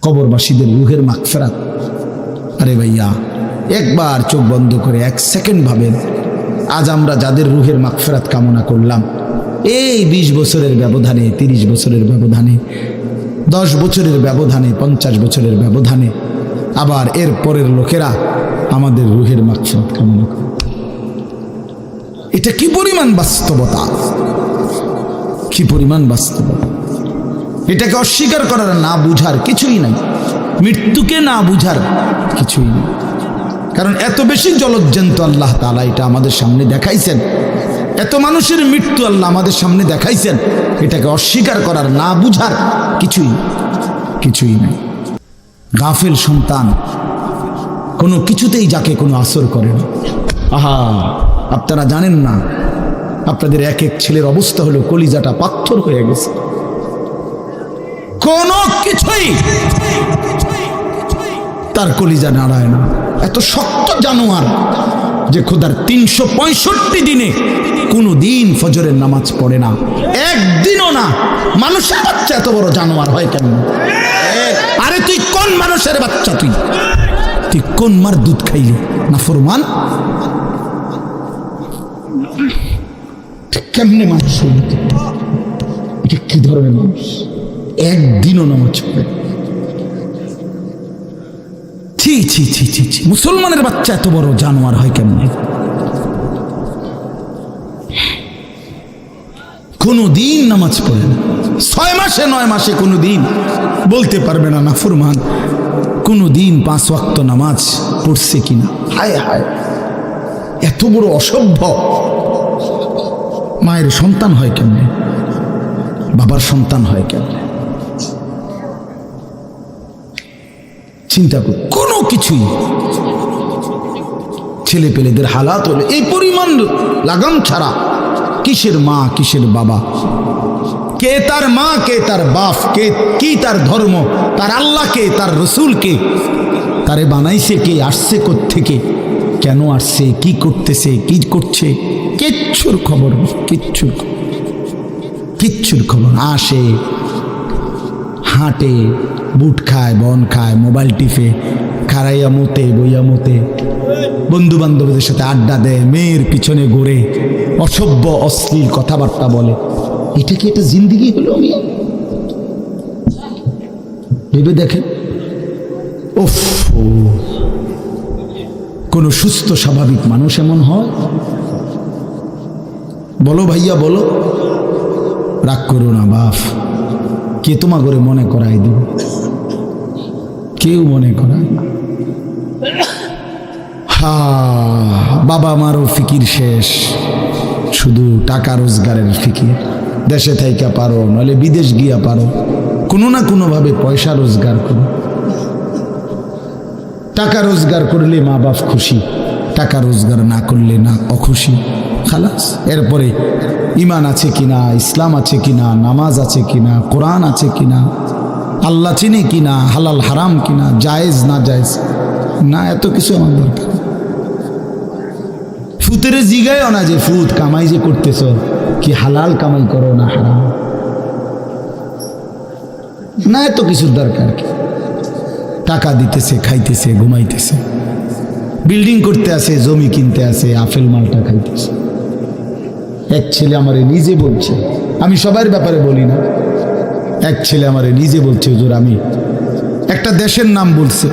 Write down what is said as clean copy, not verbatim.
কবরবাসীদের রুহের মাগফিরাত। আরে ভাইয়া, একবার চোখ বন্ধ করে 1 সেকেন্ড ভাবেন, আজ আমরা যাদের রুহের মাগফিরাত কামনা করলাম, এই 20 বছরের ব্যবধানে, 30 বছরের ব্যবধানে, 10 বছরের ব্যবধানে, 50 বছরের ব্যবধানে, আবার এর পরের লোকেরা আমাদের রুহের মাগফিরাত কামনা করে। এটা কি পরিমাণ বাস্তবতা, কি পরিমাণ বাস্তবতা! এটাকে অস্বীকার করার, না বুঝার কিছুই নাই। মৃত্যুকে না বুঝার কিছুই নেই। কারণ এত বেশি জলজ্জান্ত আল্লাহ তাআলা এটা আমাদের সামনে দেখাইছেন, এত মানুষের মৃত্যু আল্লাহ আমাদের সামনে দেখাইছেন, এটাকে অস্বীকার করার, না বুঝার কিছুই নেই। গাফেল সন্তান কোনো কিছুতেই যাকে কোনো আসর করে না। আহা, আপনারা জানেন না, আপনাদের এক এক ছেলের অবস্থা হলো কলিজাটা পাথর হয়ে গেছে। কোনো কিছুই তার কলিজা নাড়ায় না। এত শক্ত জানোয়ার যে খোদার 365 দিনে কোনো দিন ফজরের নামাজ পড়ে না, একদিনও না। মানুষের বাচ্চা এত বড় জানোয়ার হয় কেন? আরে তুই কোন মানুষের বাচ্চা? তুই কোন মার দুধ খাইলি? না ফরমান, কেমনে মানুষ হইল? এটা কি ধরনের মানুষ? একদিনও নামাজ পড়ে? ছি ছি ছি ছি ছি! মুসলমানের বাচ্চা এত বড় জানোয়ার হয় কেমনে? কোনো দিন নামাজ পড়ে না, 6 মাসে 9 মাসে কোনো দিন বলতে পারবে না নাফরমান কোনো দিন 5 ওয়াক্ত নামাজ পড়ছে কিনা। হায় হায়, এত বড় অসভ্য! মায়ের সন্তান হয় কেমনে? বাবার সন্তান হয় কেমনে? চিন্তা কর। কোনো কিছুই ছেলে পেলেদের হালাত হলো এই পরিমাণ লাগাম ছাড়া। কিসের মা, কিসের বাবা, কে তার মা, কে তার বাপ, কে কি তার ধর্ম, তার আল্লাহ কে, তার রসুল কে, তারে বানাইছে কে, আসছে কোত্থেকে, কেন আসছে, কি করতেছে, কি করছে, কিচ্ছুর খবর, কিচ্ছুর খবর। আসে, হাঁটে, বুট খায়, বন খায়, মোবাইল টিপে, খাড়াইয়া মতে, বইয়া মতে, বন্ধু বান্ধবদের সাথে আড্ডা দেয়, মেয়ের পিছনে ঘুরে, অসভ্য অশ্লীল কথাবার্তা বলে। এটা কি একটা জিন্দিগি হলো? আমি ভেবে দেখেন। ওফ, কোন সুস্থ স্বাভাবিক মানুষ এমন হয়? বলো ভাইয়া, বলো। রাগ করো না বাপ, কে তোমা করে মনে করাই দেব? কেউ মনে করায় না। হা, বাবা মারও ফিকির শেষ, শুধু টাকা রোজগারের ফিকির। দেশে থাইকা পারো, নইলে বিদেশ গিয়া পারো, কোনো না কোনো ভাবে পয়সা রোজগার করো। টাকা রোজগার করলে মা বাপ খুশি, টাকা রোজগার না করলে না অখুশি। খালাস। এরপরে ইমান আছে কিনা, ইসলাম আছে কিনা, নামাজ আছে কিনা, কোরআন আছে কিনা, আল্লাহ চিনি কিনা, হালাল হারাম কিনা, জায়েজ না জায়েজ না, এত কিছু আমার দরকার। ফুতেরে জিগায়ও না যে ফুত কামাই যে করতেছ, কি হালাল কামাই করো না হারাম, না, এত কিছুর দরকার কি? টাকা দিতেছে, খাইতেছে, ঘুমাইতেছে, বিল্ডিং করতে আসে, জমি কিনতে আসে, আপেল মালটা খাইতেছে। এক ছেলে আমারে নিজে বলছে, আমি সবার ব্যাপারে বলি না, এক ছেলে আমারে নিজে বলছে, হুজুর আমি একটা দেশের নাম বলছে,